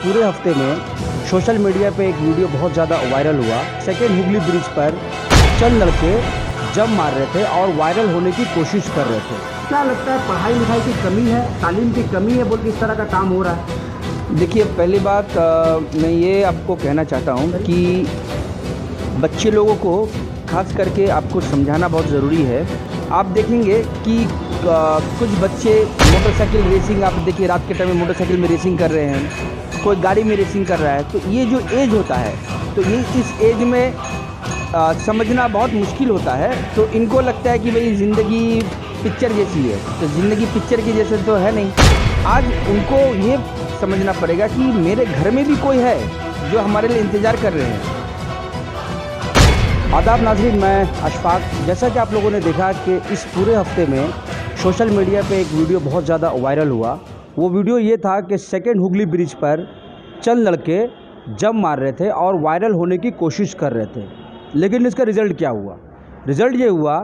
पूरे हफ्ते में सोशल मीडिया पे एक वीडियो बहुत ज़्यादा वायरल हुआ। सेकेंड हुगली ब्रिज पर चंद लड़के जंप मार रहे थे और वायरल होने की कोशिश कर रहे थे। क्या लगता है, पढ़ाई लिखाई की कमी है, तालीम की कमी है, बोल के इस तरह का काम हो रहा है? देखिए, पहली बात मैं ये आपको कहना चाहता हूँ कि बच्चे लोगों को खास करके आपको समझाना बहुत ज़रूरी है। आप देखेंगे कि कुछ बच्चे मोटरसाइकिल रेसिंग, आप देखिए रात के टाइम में मोटरसाइकिल में रेसिंग कर रहे हैं, कोई गाड़ी में रेसिंग कर रहा है। तो ये जो एज होता है, तो ये इस एज में समझना बहुत मुश्किल होता है। तो इनको लगता है कि भाई ज़िंदगी पिक्चर जैसी है, तो ज़िंदगी पिक्चर की जैसे तो है नहीं। आज उनको ये समझना पड़ेगा कि मेरे घर में भी कोई है जो हमारे लिए इंतज़ार कर रहे हैं। आदाब नाज़रीन, मैं अशफाक। जैसा कि आप लोगों ने देखा कि इस पूरे हफ्ते में सोशल मीडिया पे एक वीडियो बहुत ज़्यादा वायरल हुआ। वो वीडियो ये था कि सेकेंड हुगली ब्रिज पर चंद लड़के जंप मार रहे थे और वायरल होने की कोशिश कर रहे थे। लेकिन इसका रिज़ल्ट क्या हुआ? रिज़ल्ट ये हुआ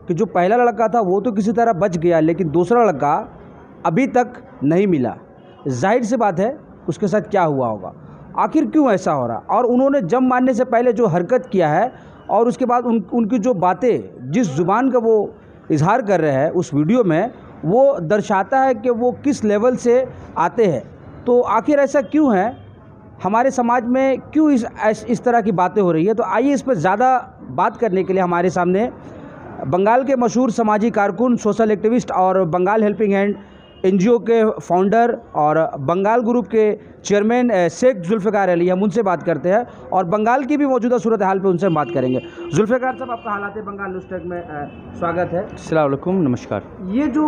कि जो पहला लड़का था वो तो किसी तरह बच गया, लेकिन दूसरा लड़का अभी तक नहीं मिला। जाहिर सी बात है उसके साथ क्या हुआ होगा, आखिर क्यों ऐसा हो रहा। और उन्होंने जंप मारने से पहले जो हरकत किया है और उसके बाद उनकी जो बातें, जिस ज़ुबान का वो इजहार कर रहे हैं उस वीडियो में, वो दर्शाता है कि वो किस लेवल से आते हैं। तो आखिर ऐसा क्यों है, हमारे समाज में क्यों इस तरह की बातें हो रही है? तो आइए इस पर ज़्यादा बात करने के लिए हमारे सामने बंगाल के मशहूर समाजी कारकुन, सोशल एक्टिविस्ट और बंगाल हेल्पिंग हैंड एनजीओ के फाउंडर और बंगाल ग्रुप के चेयरमैन शेख जुल्फ़िकार अली, हम उनसे बात करते हैं और बंगाल की भी मौजूदा सूरत हाल पे उनसे हम बात करेंगे। जुल्फ़िकार साहब, आपका हालात बंगाल न्यूज़ टैग में स्वागत है। अस्सलाम वालेकुम, नमस्कार। ये जो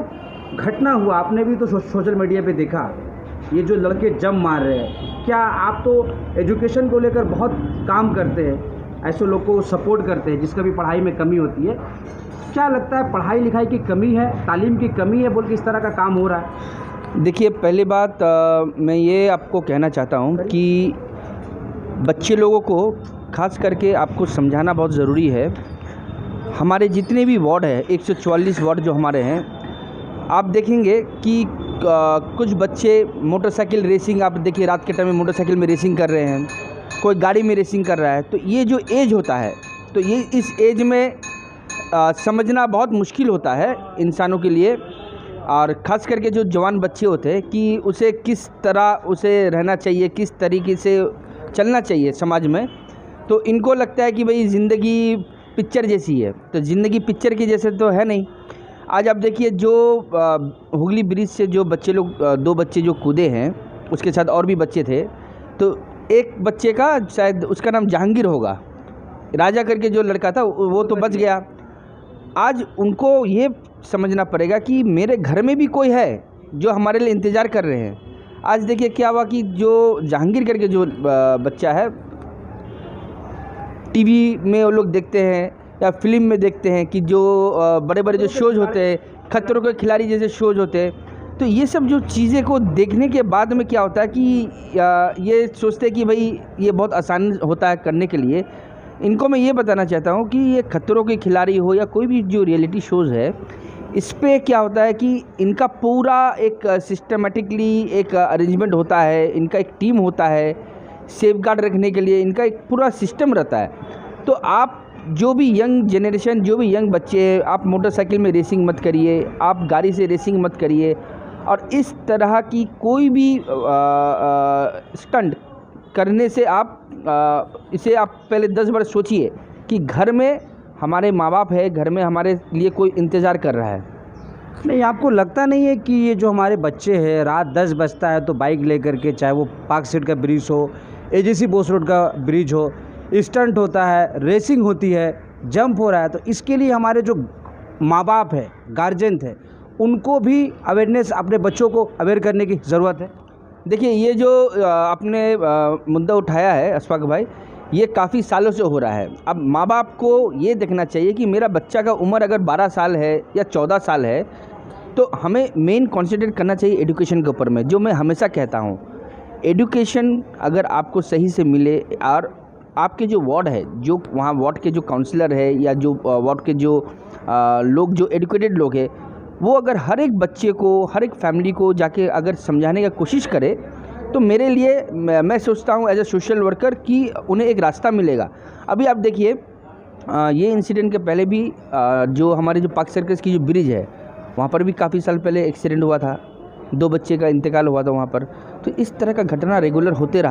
घटना हुआ, आपने भी तो सोशल मीडिया पे देखा, ये जो लड़के जंप मार रहे हैं, क्या आप तो एजुकेशन को लेकर बहुत काम करते हैं, ऐसे लोग को सपोर्ट करते हैं जिसका भी पढ़ाई में कमी होती है, क्या लगता है पढ़ाई लिखाई की कमी है, तालीम की कमी है, बोल के इस तरह का काम हो रहा है? देखिए, पहली बात मैं ये आपको कहना चाहता हूँ कि बच्चे लोगों को खास करके आपको समझाना बहुत ज़रूरी है। हमारे जितने भी वार्ड है, 144 वार्ड जो हमारे हैं, आप देखेंगे कि कुछ बच्चे मोटरसाइकिल रेसिंग, आप देखिए रात के टाइम में मोटरसाइकिल में रेसिंग कर रहे हैं, कोई गाड़ी में रेसिंग कर रहा है। तो ये जो एज होता है, तो ये इस एज में समझना बहुत मुश्किल होता है इंसानों के लिए, और ख़ास करके जो जवान बच्चे होते हैं कि उसे किस तरह उसे रहना चाहिए, किस तरीके से चलना चाहिए समाज में। तो इनको लगता है कि भाई ज़िंदगी पिक्चर जैसी है, तो ज़िंदगी पिक्चर की जैसे तो है नहीं। आज आप देखिए, जो हुगली ब्रिज से जो बच्चे लोग, 2 बच्चे जो कूदे हैं, उसके साथ और भी बच्चे थे। तो एक बच्चे का शायद उसका नाम जहांगीर होगा, राजा करके जो लड़का था वो तो बच गया। आज उनको ये समझना पड़ेगा कि मेरे घर में भी कोई है जो हमारे लिए इंतज़ार कर रहे हैं। आज देखिए क्या हुआ कि जो जहांगीर करके जो बच्चा है, टीवी में वो लोग देखते हैं या फिल्म में देखते हैं कि जो बड़े बड़े जो शोज़ होते हैं, खतरों के खिलाड़ी जैसे शोज़ होते हैं, तो ये सब जो चीज़ें को देखने के बाद में क्या होता है कि ये सोचते हैं कि भाई ये बहुत आसान होता है करने के लिए। इनको मैं ये बताना चाहता हूँ कि ये खतरों के खिलाड़ी हो या कोई भी जो रियलिटी शोज़ है, इस पे क्या होता है कि इनका पूरा एक सिस्टमेटिकली एक अरेंजमेंट होता है, इनका एक टीम होता है, सेफगार्ड रखने के लिए इनका एक पूरा सिस्टम रहता है। तो आप जो भी यंग जनरेशन, जो भी यंग बच्चे, आप मोटरसाइकिल में रेसिंग मत करिए, आप गाड़ी से रेसिंग मत करिए, और इस तरह की कोई भी स्टंट करने से इसे आप पहले 10 बार सोचिए कि घर में हमारे माँ बाप है, घर में हमारे लिए कोई इंतज़ार कर रहा है। नहीं, आपको लगता नहीं है कि ये जो हमारे बच्चे हैं, रात 10 बजता है तो बाइक लेकर के, चाहे वो पार्क स्ट्रीट का ब्रिज हो, एजीसी बोस रोड का ब्रिज हो, स्टंट होता है, रेसिंग होती है, जंप हो रहा है, तो इसके लिए हमारे जो माँ बाप है, गार्जियन थे, उनको भी अवेयरनेस, अपने बच्चों को अवेयर करने की ज़रूरत है। देखिए, ये जो आपने मुद्दा उठाया है अशफाक भाई, ये काफ़ी सालों से हो रहा है। अब माँ बाप को ये देखना चाहिए कि मेरा बच्चा का उम्र अगर 12 साल है या 14 साल है, तो हमें मेन कॉन्सेंट्रेट करना चाहिए एजुकेशन के ऊपर में। जो मैं हमेशा कहता हूँ, एजुकेशन अगर आपको सही से मिले, और आपके जो वार्ड है, जो वहाँ वार्ड के जो काउंसलर है या जो वार्ड के जो लोग, जो एजुकेटेड लोग हैं, वो अगर हर एक बच्चे को, हर एक फैमिली को जाके अगर समझाने की कोशिश करे, तो मेरे लिए मैं सोचता हूँ एज ए सोशल वर्कर कि उन्हें एक रास्ता मिलेगा। अभी आप देखिए ये इंसिडेंट के पहले भी जो हमारे जो पार्क सर्कस की जो ब्रिज है वहाँ पर भी काफ़ी साल पहले एक्सीडेंट हुआ था, 2 बच्चे का इंतकाल हुआ था वहाँ पर। तो इस तरह का घटना रेगुलर होते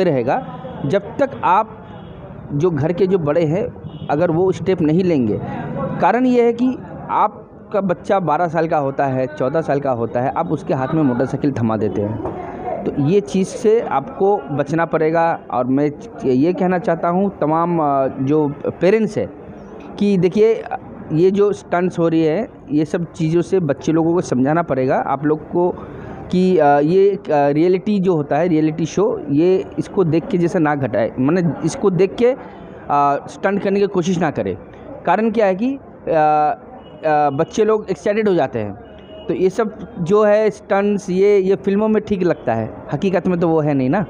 रहेगा जब तक आप जो घर के जो बड़े हैं अगर वो स्टेप नहीं लेंगे। कारण ये है कि आपका बच्चा 12 साल का होता है, 14 साल का होता है, आप उसके हाथ में मोटरसाइकिल थमा देते हैं। तो ये चीज़ से आपको बचना पड़ेगा। और मैं ये कहना चाहता हूँ तमाम जो पेरेंट्स है कि देखिए ये जो स्टंट्स हो रही है ये सब चीज़ों से बच्चे लोगों को समझाना पड़ेगा आप लोग को कि ये रियलिटी जो होता है, रियलिटी शो, ये इसको देख के जैसे ना घटाए, माने इसको देख के स्टंट करने की कोशिश ना करे। कारण क्या है कि बच्चे लोग एक्साइटेड हो जाते हैं। तो ये सब जो है स्टंट्स ये फिल्मों में ठीक लगता है, हकीकत में तो वो है नहीं ना।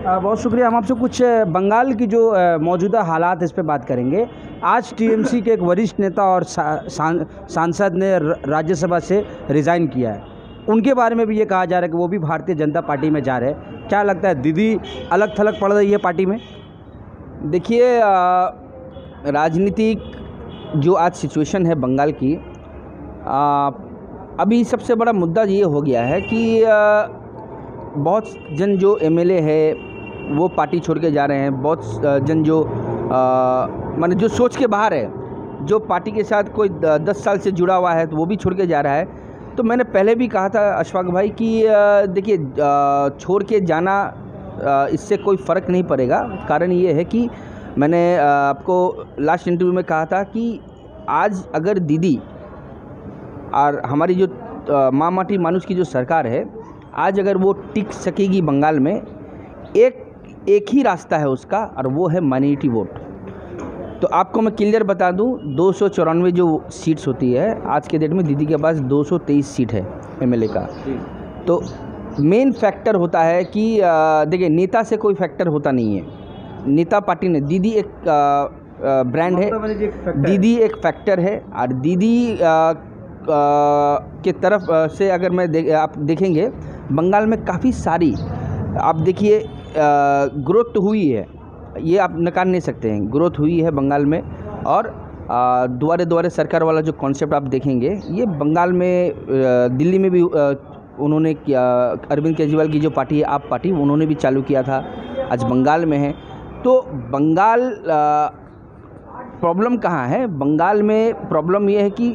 बहुत शुक्रिया। हम आपसे कुछ बंगाल की जो मौजूदा हालात इस पे बात करेंगे। आज टीएमसी के एक वरिष्ठ नेता और सांसद ने राज्यसभा से रिज़ाइन किया है। उनके बारे में भी ये कहा जा रहा है कि वो भी भारतीय जनता पार्टी में जा रहे हैं। क्या लगता है, दीदी अलग थलग पड़ रही है पार्टी में? देखिए राजनीतिक जो आज सिचुएशन है बंगाल की, अभी सबसे बड़ा मुद्दा ये हो गया है कि बहुत जन जो एमएलए है वो पार्टी छोड़ के जा रहे हैं। बहुत जन जो माने जो सोच के बाहर है, जो पार्टी के साथ कोई 10 साल से जुड़ा हुआ है तो वो भी छोड़ के जा रहा है। तो मैंने पहले भी कहा था अशफाक भाई कि देखिए छोड़ के जाना इससे कोई फ़र्क नहीं पड़ेगा। कारण ये है कि मैंने आपको लास्ट इंटरव्यू में कहा था कि आज अगर दीदी और हमारी जो माँ माटी मानुष की जो सरकार है, आज अगर वो टिक सकेगी बंगाल में, एक ही रास्ता है उसका और वो है माइनॉरिटी वोट। तो आपको मैं क्लियर बता दूं, 294 जो सीट्स होती है आज के डेट में दीदी के पास 223 सीट है एमएलए का। तो मेन फैक्टर होता है कि देखिए नेता से कोई फैक्टर होता नहीं है। नेता पार्टी ने, दीदी एक ब्रांड है, दीदी एक फैक्टर है। और दीदी के तरफ से अगर मैं आप देखेंगे बंगाल में काफ़ी सारी आप देखिए ग्रोथ हुई है, ये आप नकार नहीं सकते हैं, ग्रोथ हुई है बंगाल में। और द्वारे द्वारे सरकार वाला जो कॉन्सेप्ट आप देखेंगे ये बंगाल में, दिल्ली में भी उन्होंने किया। अरविंद केजरीवाल की जो पार्टी है आप पार्टी, उन्होंने भी चालू किया था, आज बंगाल में है। तो बंगाल प्रॉब्लम कहाँ है? बंगाल में प्रॉब्लम ये है कि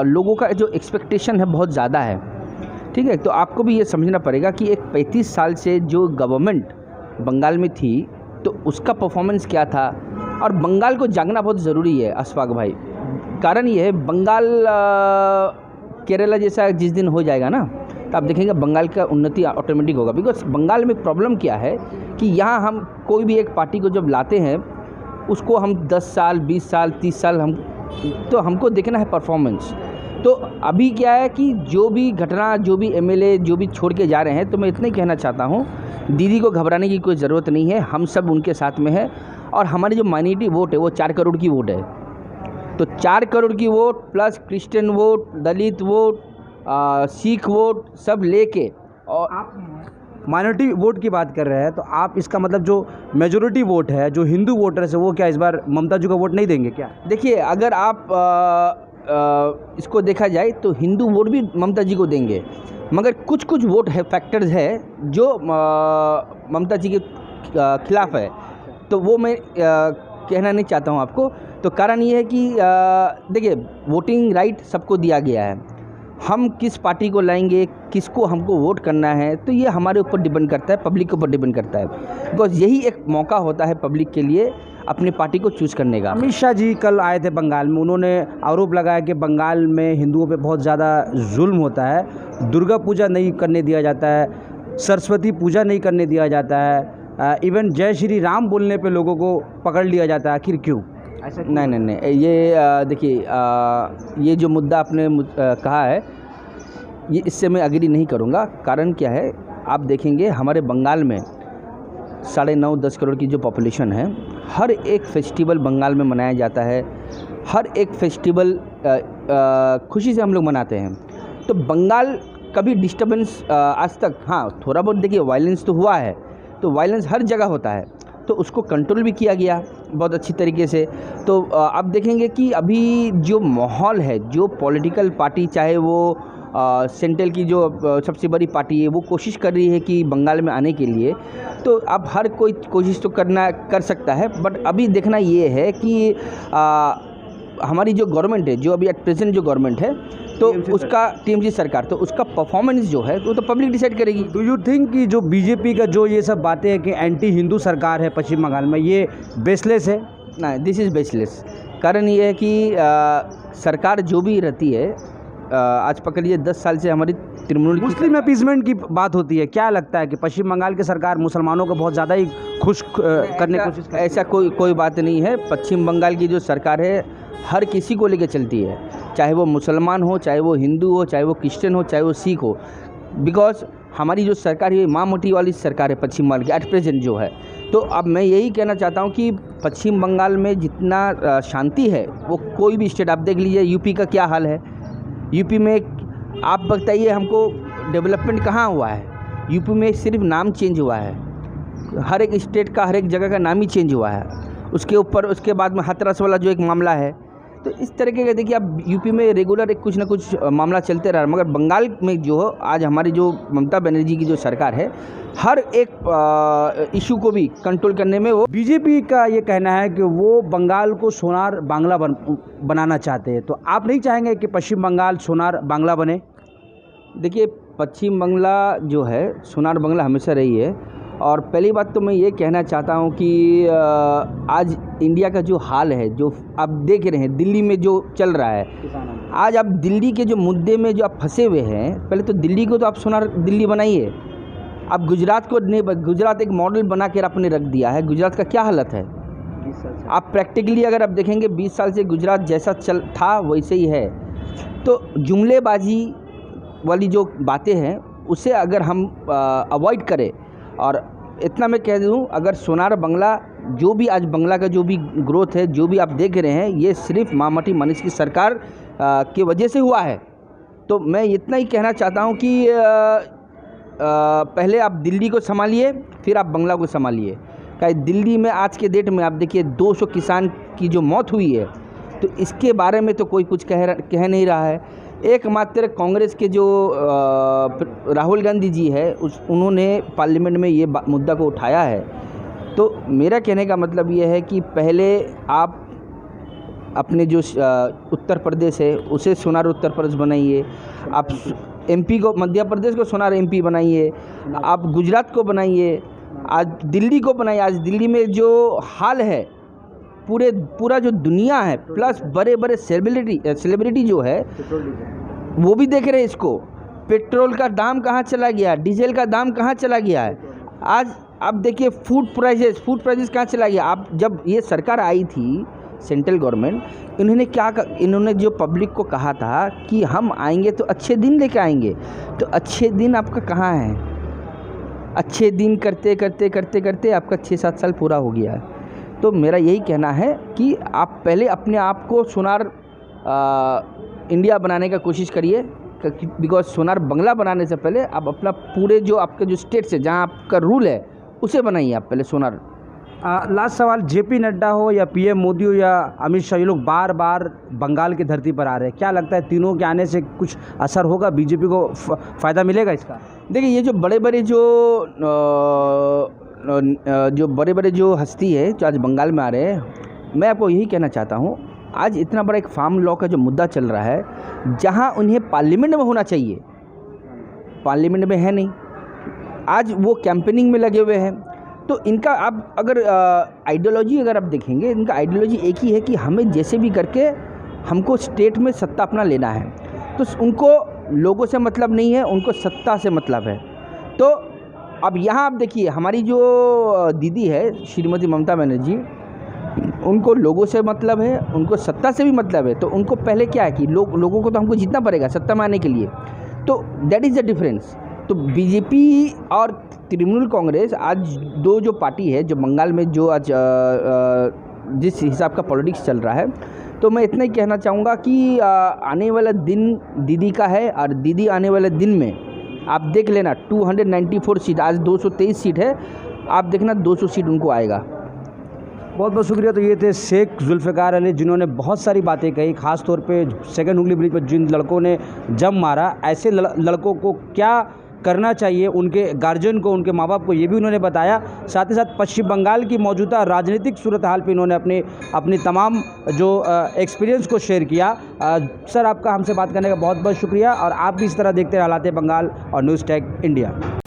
लोगों का जो एक्सपेक्टेशन है बहुत ज़्यादा है, ठीक है। तो आपको भी ये समझना पड़ेगा कि एक 35 साल से जो गवर्नमेंट बंगाल में थी तो उसका परफॉर्मेंस क्या था। और बंगाल को जागना बहुत ज़रूरी है अशफाक भाई। कारण ये है, बंगाल केरला जैसा जिस दिन हो जाएगा ना तो आप देखेंगे बंगाल का उन्नति ऑटोमेटिक होगा। बिकॉज बंगाल में प्रॉब्लम क्या है कि यहाँ हम कोई भी एक पार्टी को जब लाते हैं उसको हम 10 साल 20 साल 30 साल हमको देखना है परफॉर्मेंस। तो अभी क्या है कि जो भी घटना, जो भी एमएलए जो भी छोड़ के जा रहे हैं, तो मैं इतना ही कहना चाहता हूँ दीदी को घबराने की कोई ज़रूरत नहीं है। हम सब उनके साथ में है। और हमारी जो माइनॉरिटी वोट है वो 4 करोड़ की वोट है। तो 4 करोड़ की वोट प्लस क्रिश्चियन वोट, दलित वोट, सिख वोट सब लेके, और आप माइनॉरिटी वोट की बात कर रहे हैं तो आप इसका मतलब जो मेजॉरिटी वोट है, जो हिंदू वोटर्स है, वो क्या इस बार ममता जी को वोट नहीं देंगे क्या? देखिए अगर आप इसको देखा जाए तो हिंदू वोट भी ममता जी को देंगे, मगर कुछ कुछ वोट है, फैक्टर्स है जो ममता जी के खिलाफ है। तो वो मैं कहना नहीं चाहता हूँ आपको। तो कारण ये है कि देखिए वोटिंग राइट सबको दिया गया है। हम किस पार्टी को लाएंगे, किसको हमको वोट करना है, तो ये हमारे ऊपर डिपेंड करता है, पब्लिक के ऊपर डिपेंड करता है। बिकॉज यही एक मौका होता है पब्लिक के लिए अपनी पार्टी को चूज़ करने का। अमित शाह जी कल आए थे बंगाल में, उन्होंने आरोप लगाया कि बंगाल में हिंदुओं पे बहुत ज़्यादा जुल्म होता है, दुर्गा पूजा नहीं करने दिया जाता है, सरस्वती पूजा नहीं करने दिया जाता है, इवन जय श्री राम बोलने पे लोगों को पकड़ लिया जाता है। आखिर क्यों ऐसा? नहीं, ये देखिए ये जो मुद्दा आपने कहा है ये इससे मैं एग्री नहीं करूँगा। कारण क्या है, आप देखेंगे हमारे बंगाल में 9.5-10 करोड़ की जो पॉपुलेशन है, हर एक फेस्टिवल बंगाल में मनाया जाता है। हर एक फेस्टिवल खुशी से हम लोग मनाते हैं। तो बंगाल कभी डिस्टर्बेंस आज तक, हाँ थोड़ा बहुत देखिए वायलेंस तो हुआ है, तो वायलेंस हर जगह होता है, तो उसको कंट्रोल भी किया गया बहुत अच्छी तरीके से। तो आप देखेंगे कि अभी जो माहौल है, जो पॉलिटिकल पार्टी चाहे वो सेंट्रल की जो सबसे बड़ी पार्टी है वो कोशिश कर रही है कि बंगाल में आने के लिए, तो अब हर कोई कोशिश तो कर सकता है, बट अभी देखना ये है कि हमारी जो गवर्नमेंट है, जो अभी एट प्रेजेंट जो गवर्नमेंट है, तो उसका टीएमसी सरकार, तो उसका परफॉर्मेंस जो है वो तो पब्लिक डिसाइड करेगी। डू यू थिंक कि जो बीजेपी का जो ये सब बातें हैं कि एंटी हिंदू सरकार है पश्चिम बंगाल में, ये बेसलेस है? ना, दिस इज़ बेसलेस। कारण ये है कि सरकार जो भी रहती है, आज पकड़िए 10 साल से हमारी तृणमूल मुस्लिम अपीसमेंट की बात होती है, क्या लगता है कि पश्चिम बंगाल की सरकार मुसलमानों को बहुत ज़्यादा ही खुश करने की कोशिश करती है? ऐसा कोई बात नहीं है। पश्चिम बंगाल की जो सरकार है हर किसी को लेकर चलती है, चाहे वो मुसलमान हो, चाहे वो हिंदू हो, चाहे वो क्रिश्चियन हो, चाहे वो सिख हो, बिकॉज हमारी जो सरकार है माँ मोटी वाली सरकार है पश्चिम बंगाल की एट प्रेजेंट जो है। तो अब मैं यही कहना चाहता हूँ कि पश्चिम बंगाल में जितना शांति है वो कोई भी स्टेट, आप देख लीजिए यूपी का क्या हाल है। यूपी में आप बताइए हमको डेवलपमेंट कहाँ हुआ है? यूपी में सिर्फ नाम चेंज हुआ है, हर एक स्टेट का हर एक जगह का नाम ही चेंज हुआ है। उसके बाद में हाथरस वाला जो एक मामला है, तो इस तरीके का देखिए आप यूपी में रेगुलर एक कुछ ना कुछ मामला चलते रहा, मगर बंगाल में जो आज हमारी जो ममता बनर्जी की जो सरकार है, हर एक इशू को भी कंट्रोल करने में वो। बीजेपी का ये कहना है कि वो बंगाल को सोनार बांग्ला बनाना चाहते हैं, तो आप नहीं चाहेंगे कि पश्चिम बंगाल सोनार बांग्ला बने? देखिए पश्चिम बंगला जो है सोनार बांग्ला हमेशा रही है, और पहली बात तो मैं ये कहना चाहता हूँ कि आज इंडिया का जो हाल है, जो आप देख रहे हैं दिल्ली में जो चल रहा है, आज आप दिल्ली के जो मुद्दे में जो आप फंसे हुए हैं, पहले तो दिल्ली को तो आप सोनार दिल्ली बनाइए। आप गुजरात को नहीं, गुजरात एक मॉडल बना कर आपने रख दिया है। गुजरात का क्या हालत है? आप प्रैक्टिकली अगर आप देखेंगे 20 साल से गुजरात जैसा चल था वैसे ही है। तो जुमलेबाजी वाली जो बातें हैं उसे अगर हम अवॉइड करें, और इतना मैं कह दूं, अगर सोनार बांग्ला जो भी आज बांग्ला का जो भी ग्रोथ है, जो भी आप देख रहे हैं, ये सिर्फ मामाटी मनीष की सरकार की वजह से हुआ है। तो मैं इतना ही कहना चाहता हूं कि पहले आप दिल्ली को संभालिए, फिर आप बांग्ला को संभालिए। क्या दिल्ली में आज के डेट में आप देखिए 200 किसान की जो मौत हुई है, तो इसके बारे में तो कोई कुछ कह नहीं रहा है। एकमात्र कांग्रेस के जो राहुल गांधी जी है, उन्होंने पार्लियामेंट में ये मुद्दा को उठाया है। तो मेरा कहने का मतलब ये है कि पहले आप अपने जो उत्तर प्रदेश है उसे सोनार उत्तर प्रदेश बनाइए, आप एमपी को, मध्य प्रदेश को सोनार एमपी बनाइए, आप गुजरात को बनाइए, आज दिल्ली को बनाइए। आज दिल्ली में जो हाल है, पूरा जो दुनिया है, प्लस बड़े बड़े सेलिब्रिटी जो है वो भी देख रहे हैं इसको। पेट्रोल का दाम कहाँ चला गया, डीजल का दाम कहाँ चला गया है। आज आप देखिए फूड प्राइजेस कहाँ चला गया। आप जब ये सरकार आई थी सेंट्रल गवर्नमेंट, इन्होंने जो पब्लिक को कहा था कि हम आएंगे तो अच्छे दिन लेके आएंगे, तो अच्छे दिन आपका कहाँ है? अच्छे दिन करते करते आपका 6-7 साल पूरा हो गया है। तो मेरा यही कहना है कि आप पहले अपने आप को सोनार इंडिया बनाने का कोशिश करिए, बिकॉज सोनार बांग्ला बनाने से पहले आप अपना पूरे जो आपके जो स्टेट्स है जहां आपका रूल है उसे बनाइए आप पहले सोनार। लास्ट सवाल, जेपी नड्डा हो या पीएम मोदी हो या अमित शाह, ये लोग बार बार बंगाल की धरती पर आ रहे हैं, क्या लगता है तीनों के आने से कुछ असर होगा, बीजेपी को फ़ायदा मिलेगा इसका? देखिए ये जो बड़े बड़े जो हस्ती है जो आज बंगाल में आ रहे हैं, मैं आपको यही कहना चाहता हूँ, आज इतना बड़ा एक फार्म लॉ का जो मुद्दा चल रहा है, जहाँ उन्हें पार्लियामेंट में होना चाहिए, पार्लियामेंट में है नहीं। आज वो कैंपेनिंग में लगे हुए हैं। तो इनका आप अगर आइडियोलॉजी अगर आप देखेंगे, इनका आइडियोलॉजी एक ही है कि हमें जैसे भी करके हमको स्टेट में सत्ता अपना लेना है। तो उनको लोगों से मतलब नहीं है, उनको सत्ता से मतलब है। तो अब यहाँ आप देखिए हमारी जो दीदी है श्रीमती ममता बनर्जी, उनको लोगों से मतलब है, उनको सत्ता से भी मतलब है। तो उनको पहले क्या है कि लोगों को तो हमको जीतना पड़ेगा सत्ता में आने के लिए। तो दैट इज़ द डिफरेंस। तो बीजेपी और तृणमूल कांग्रेस आज जो पार्टी है जो बंगाल में जो आज जिस हिसाब का पॉलिटिक्स चल रहा है, तो मैं इतना ही कहना चाहूँगा कि आने वाला दिन दीदी का है, और दीदी आने वाले दिन में आप देख लेना 294 सीट, आज 223 सीट है, आप देखना 200 सीट उनको आएगा। बहुत बहुत शुक्रिया। तो ये थे शेख जुल्फ़िकार अली, जिन्होंने बहुत सारी बातें कही, ख़ास तौर पे सेकंड हुगली ब्रिज पर जिन लड़कों ने जम मारा, ऐसे लड़कों को क्या करना चाहिए, उनके गार्जियन को, उनके माँ बाप को, ये भी उन्होंने बताया। साथ ही साथ पश्चिम बंगाल की मौजूदा राजनीतिक सूरत हाल पर इन्होंने अपनी तमाम जो एक्सपीरियंस को शेयर किया। सर, आपका हमसे बात करने का बहुत बहुत शुक्रिया, और आप भी इस तरह देखते रहे हालात बंगाल और न्यूज़ टैग इंडिया।